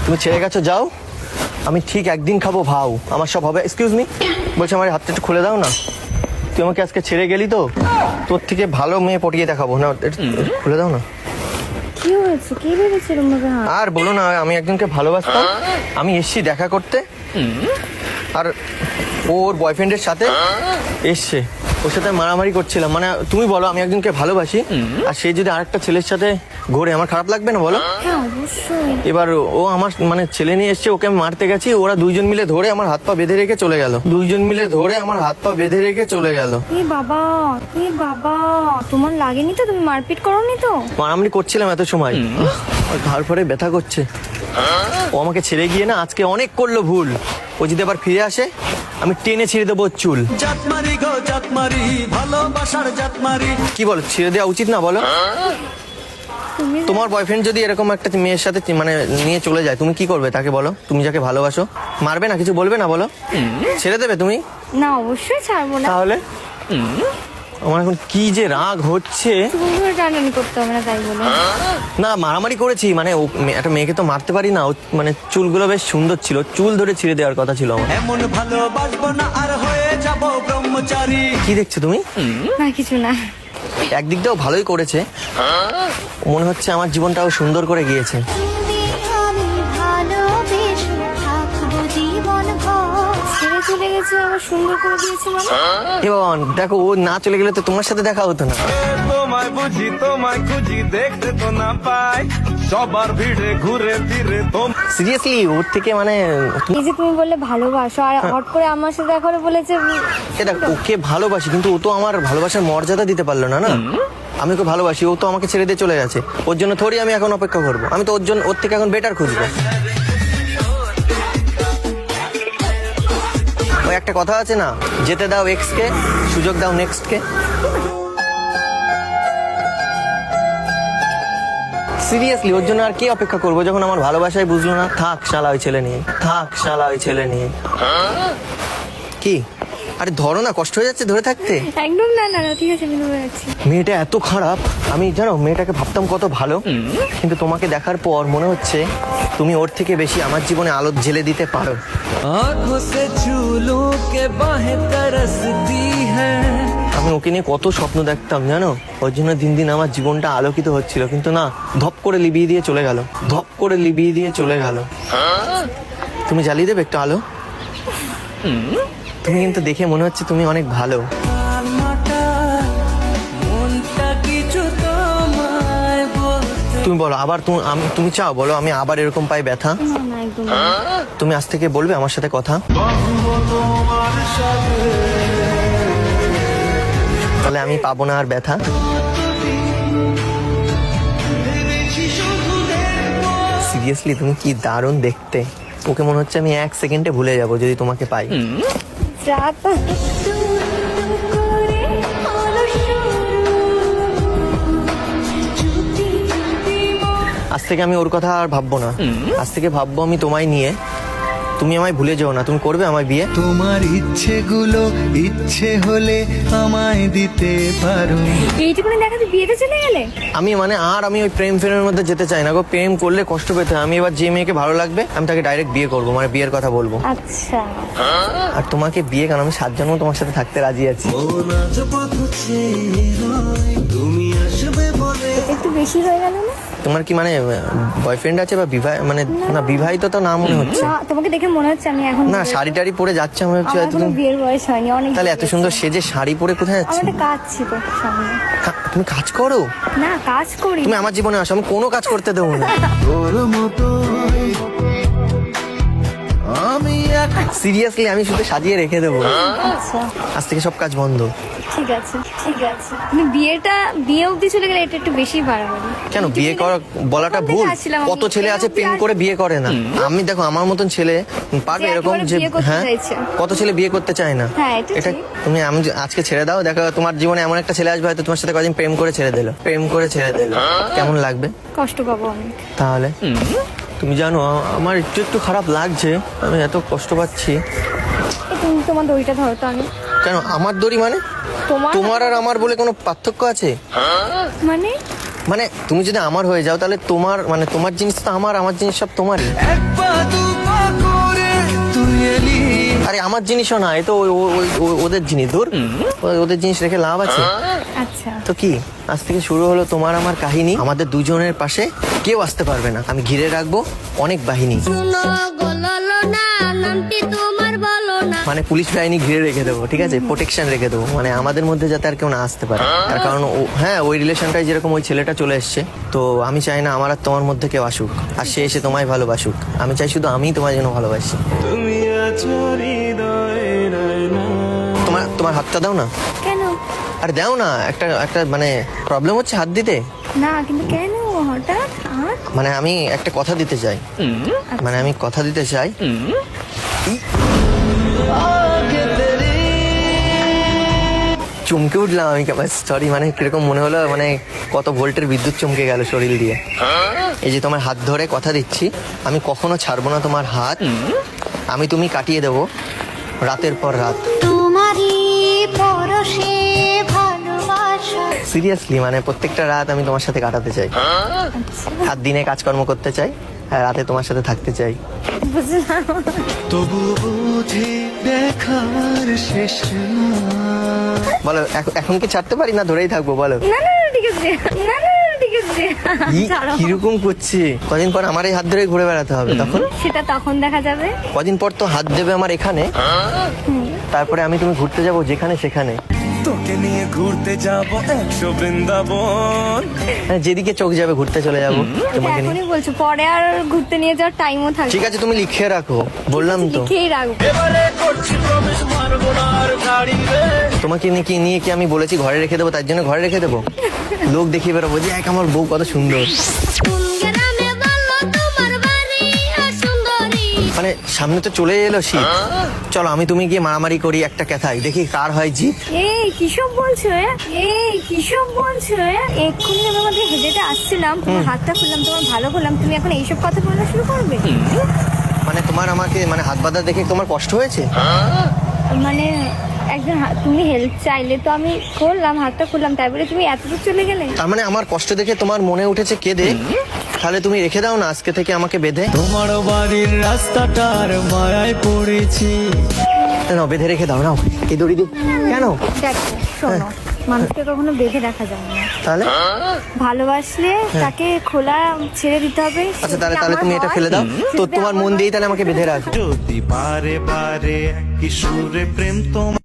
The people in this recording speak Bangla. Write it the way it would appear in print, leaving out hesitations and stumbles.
তুমি ছেড়ে গেছো, যাও। আমি ঠিক একদিন খাবো ভাও, আমার সব হবে। এক্সকিউজ মি, বলছি আমার হাতটা একটু খুলে দাও না। তুই আমাকে আজকে ছেড়ে গেলি তো, তোর থেকে ভালো মেয়ে পটিয়ে দেখাবো না, একটু খুলে দাও না। কি হয়েছে? কি ভেবেছিল আমাকে? আর বলো না, আমি একজনকে ভালোবাসতাম, আমি এসছি দেখা করতে, আর ওর বয়ফ্রেন্ডের সাথে এসছে, ওর সাথে মারামারি করছিলাম। মানে তুমি বলো, আমি একজনকে ভালোবাসি আর সে যদি আরেকটা ছেলের সাথে ঘোরে, আমার খারাপ লাগবে না বলো? হ্যাঁ অবশ্যই। এবার ও আমার মানে ছেলে নিয়ে এসছে, ওকে আমি মারতে গেছি, ওরা দুইজন মিলে ধরে আমার হাত পা বেঁধে রেখে চলে গেল, দুইজন মিলে ধরে আমার হাত পা বেঁধে রেখে চলে গেল। এ বাবা, এ বাবা, তোমার লাগেনি তো? তুমি মারপিট করোনি তো? মারামারি করছিলাম এত সময়, ঘাড় পরে ব্যথা করছে। ও আমাকে ছেড়ে গিয়ে না আজকে অনেক করলো ভুল। ও যদি আবার ফিরে আসে, আমি টেনে ছেড়ে দেবো ওর চুল। জাতমারি গো জাতমারি, ভালোবাসার জাতমারি। কি বলো, ছেড়ে দেওয়া উচিত না বলো? তুমি তোমার বয়ফ্রেন্ড যদি এরকম একটা মেয়ের সাথে মানে নিয়ে চলে যায়, তুমি কি করবে তাকে বলো? তুমি যাকে ভালোবাসো, মারবে না, কিছু বলবে না বলো? ছেড়ে দেবে তুমি? না, অবশ্যই ছাড়বো না। তাহলে আমার এখন কি যে রাগ হচ্ছে। তুমি ধরে টানাটানি করতে হবে না তাই বলে। না, মারামারি করেছি মানে একটা মেয়েকে তো মারতে পারি না। মানে চুলগুলো বেশ সুন্দর ছিল, চুল ধরে ছিঁড়ে দেওয়ার কথা ছিল আমার। এমন ভালোবাসবো না আর হয়ে যাব ব্রহ্মচারী। কি দেখছো তুমি? না কিছু না। একদিক দিয়েও ভালোই করেছে, মনে হচ্ছে আমার জীবনটাও সুন্দর করে গিয়েছে। ছেড়ে চলে গেছে, আবার সুন্দর করে দিয়েছে মানে? এ বাবা, দেখো ও না চলে গেলে তো তোমার সাথে দেখা হতো না। তোমায় বুঝি তোমায় খুঁজি, দেখতে তো না পাই সবার ভিড়ে ঘুরে ফিরে। সিরিয়াসলি ওর থেকে মানে এই যে তুমি বললে ভালোবাসো, আর হট করে আমার সাথে দেখা করে বলেছে এটা, ওকে ভালোবাসি কিন্তু ও তো আমার ভালোবাসার মর্যাদা দিতে পারলো না। না, আমি ওকে ভালোবাসি, ও তো আমাকে ছেড়ে দিয়ে চলে গেছে। ওর জন্য থোড়ি আমি এখন অপেক্ষা করবো, আমি তো ওর থেকে এখন বেটার খুঁজবো। ওই একটা কথা আছে না, যেতে দাও এক্স কে, সুযোগ দাও নেক্সট কে। সিরিয়াসলি ওর জন্য আর কি অপেক্ষা করবো, যখন আমার ভালোবাসায় বুঝলো না। থাক শালা ওই ছেলে নিয়ে, থাক শালা ওই ছেলে নিয়ে। কি আরে ধরো না, কষ্ট হয়ে যাচ্ছে ধরে থাকতে। একদম না না না, ঠিক আছে আমি ধরে যাচ্ছি। মেয়েটা এত খারাপ, আমি জানো মেয়েটাকে ভাবতাম কত ভালো, কিন্তু তোমাকে দেখার পর মনে হচ্ছে তুমি ওর থেকে বেশি আমার জীবনে আলো জ্বেলে দিতে পারো। आँखों से छू लूं के बाहें तरसती है। আমি ওকে নিয়ে কত স্বপ্ন দেখতাম জানো, ওর জন্য দিন দিন আমার জীবনটা আলোকিত হচ্ছিল, কিন্তু না, ধপ করে লিবিয়ে দিয়ে চলে গেল, ধপ করে লিবিয়ে দিয়ে চলে গেল। তুমি জ্বালিয়ে দেবে একটু আলো? তুমি কিন্তু দেখে মনে হচ্ছে তুমি অনেক ভালো। তুমি বলো আবার, তুমি চাও বলো আমি আবার এরকম পাই ব্যথা? না না একদম না। তুমি আজ থেকে বলবে আমার সাথে কথা? তাহলে আমি পাবো না আর ব্যথা। সিরিয়াসলি তুমি কি দারুণ দেখতে, ওকে মনে হচ্ছে আমি 1 সেকেন্ডে ভুলে যাব যদি তোমাকে পাই। রাত আজ থেকে আমি ওর কথা আর ভাববো না, আজ থেকে ভাববো আমি তোমায় নিয়ে। তুমি আমায় ভুলে যেও না, তুমি করবে আমায় বিয়ে? তোমার ইচ্ছেগুলো ইচ্ছে হলে আমায় দিতে পারো। এইটুকুনি দেখাতে বিয়েতে চলে গেলে? আমি মানে আর আমি ওই প্রেম ফেমের মধ্যে যেতে চাই না গো, প্রেম করলে কষ্ট পেতে হয়। আমি এবার যে মেয়েকে ভালো লাগবে আমি তাকে ডাইরেক্ট বিয়ে করবো, মানে বিয়ের কথা বলবো। আচ্ছা আর তোমাকে বিয়ে, কারণ আমি 7 জন্ম তোমার সাথে থাকতে রাজি আছি। এটা একটু বেশি হয়ে গেল না? তোমার কি মানে বয়ফ্রেন্ড আছে বা মানে না, বিবাহিত তো না মনে হচ্ছে। না, তোমাকে দেখে মনে হচ্ছে আমি এখন না, শাড়ি টাড়ি পরে যাচ্ছে, আমি ভাবছি আমার হয়তো কোনো তুমি। বিয়ের বয়স হয়নি, অনেক তাহলে এত সুন্দর সেজে শাড়ি পরে কোথায় আমার যাচ্ছে? একটা কাজ ছিল সামনে। তুমি কাজ করো? না কাজ করি। তুমি আমার জীবনে আসো, আমি কোনো কাজ করতে দেবো না। তোর মতো আমি সিরিয়াসলি আমি শুধু সাজিয়ে রেখে দেবো, আচ্ছা আজ থেকে সব কাজ বন্ধ। ঠিক আছে ঠিক আছে। তুমি বিয়ে অবধি চলে গেলে এটা একটু বেশি বাড়াবাড়ি। কেন বিয়ে করা বলাটা ভুল? কত ছেলে আছে প্রেম করে বিয়ে করে না। আমি দেখো আমার মতন ছেলে পারবে যে এরকম একেবারে যে, বিয়ে করতে হ্যাঁ চাইছে। কত ছেলে বিয়ে করতে চায় না। হ্যাঁ, এটা এটা ঠিক। তুমি আজকে ছেড়ে দাও, দেখো তোমার জীবনে এমন একটা ছেলে আসবে হয়তো তোমার সাথে কদিন প্রেম করে ছেড়ে দিল, প্রেম করে ছেড়ে দিল, কেমন লাগবে? কষ্ট পাবো আমি। তাহলে তুমি জানো আমার একটু একটু খারাপ লাগছে, আমি এত কষ্ট পাচ্ছি। তুমি তোমার দড়িটা ধরো তো। আমি কেন আমার দড়ি মানে? তোমার তোমার আর আমার বলে কোনো পার্থক্য আছে? মানে মানে তুমি যদি আমার হয়ে যাও তাহলে তোমার মানে তোমার জিনিস তো আমার জিনিস সব তোমারই। এক পা দু পা করে তুই এলি। আরে আমার জিনিসও না, এ তো ওদের জিনিস। দূর, ওদের জিনিস রেখে লাভ আছে? আচ্ছা তো কি, আজ থেকে শুরু হলো তোমার আমার কাহিনী। আমাদের দুজনের পাশে কেউ আসতে পারবে না। আমি ঘিরে রাখবো অনেক বাহিনী। শুনো বললো না নামটি তোমার বলো না। মানে পুলিশ বাহিনী ঘিরে রেখে দেবো, ঠিক আছে, প্রোটেকশন রেখে দেবো, মানে আমাদের মধ্যে যাতে আর কেউ না আসতে পারে। তার কারণ হ্যাঁ, ওই রিলেশনটাই যেরকম ওই ছেলেটা চলে এসছে, তো আমি চাই না আমার আর তোমার মধ্যে কেউ আসুক, আর সে এসে তোমায় ভালোবাসুক। আমি চাই শুধু আমি তোমার জন্য ভালোবাসি। তুমি আছো হৃদয়ের আয়না। তোমার হাতটা দাও না। কেন? আর দাও না, একটা মানে প্রবলেম হচ্ছে হাত দিতে। না কিন্তু কেন হঠাৎ আর? মানে আমি একটা কথা দিতে চাই, মানে আমি কথা দিতে চাই। চমকে উঠলাম আমি, সরি, মানে কিরকম মনে হলো, মানে কত ভোল্টের বিদ্যুৎ চমকে গেল শরীর দিয়ে। এই যে তোমার হাত ধরে কথা দিচ্ছি, আমি কখনো ছাড়বো না তোমার হাত। আমি তুমি কাটিয়ে দেবো রাতের পর রাত। তোমারই পরশে ভালোবাসা। সিরিয়াসলি, মানে প্রত্যেকটা রাত আমি তোমার সাথে কাটাতে চাই। আর দিনে কাজকর্ম করতে চাই, আর রাতে তোমার সাথে থাকতে চাই। বুঝলাম। তবু বুঝি দেখার শেষ না। বলো, এখন কি ছাড়তে পারি না ধরেই থাকবো? বলো। না না না, ঠিক আছে, না না না, ঠিক আছে ছাড়ো। কিরকম করছি? কদিন পর আমার এই হাত ধরে ঘুরে বেড়াতে হবে, তখন সেটা তখন দেখা যাবে। কদিন পর তো হাত দেবে আমার এখানে, তারপরে আমি তুমি ঘুরতে যাবো যেখানে সেখানে। তোকে নিয়ে ঘুরতে যাবো 100 বৃন্দাবন। মানে যেদিকে চোখ যাবে ঘুরতে চলে যাবো এটা তোমাকে নিয়ে। এখনই বলছো, পরে আর ঘুরতে নিয়ে যাওয়ার টাইমও থাকবে। ঠিক আছে, তুমি লিখে রাখো, বললাম তো। লিখেই রাখবো। এবারে করছি প্রবেশ মারবো না আর গাড়ি রে। তোমাকে নিয়ে কি আমি বলেছি ঘরে রেখে দেবো, তার জন্য ঘরে রেখে দেবো? লোক দেখিয়ে বেরোবো যে এক আমার বউ কত সুন্দর। কোন গ্রামে বললো তোমার বাড়ি সুন্দরী। মানে সামনে তো চলে এলো শীত, চলো আমি তুমি গিয়ে মারামারি করি একটা কথাই, দেখি কার হয় জিত। এই কিসব বলছো? এই কিসব বলছো? এক্ষুনি আমি আমাদের হেঁটে আসছিলাম, তোমার হাতটা খুললাম, তোমার ভালো করলাম, তুমি এখন এইসব কথা বলা শুরু করবে? মানে তোমার আমাকে মানে হাত বাঁধা দেখে তোমার কষ্ট হয়েছে? মানে একজন তুমি হেল্প চাইলে তো আমি করলাম, হাতটা খুললাম, তাই বলে তুমি এতদূর চলে গেলে? তার মানে আমার কষ্ট দেখে তোমার মনে উঠেছে কেঁদে, তাহলে তুমি রেখে দাও না আজকে থেকে আমাকে বেঁধে। তোমার বাড়ির রাস্তাটার মায়ায় পড়েছি। না, বেঁধে রেখে দাও, নাও এই দড়ি দিয়ে। কেন? দেখো শোনো, মানুষকে কখনো বেঁধে রাখা যায় না। তাহলে ভালোবাসলে তাকে খোলা ছেড়ে দিতে হবে। আচ্ছা, তাহলে যদি আমার তুমি এটা হয়, ফেলে দাও তো, যদি তোমার আমার মন দিয়েই তাহলে আমাকে বেঁধে রাখো। যদি বারে বারে কিশোরে প্রেম তোমার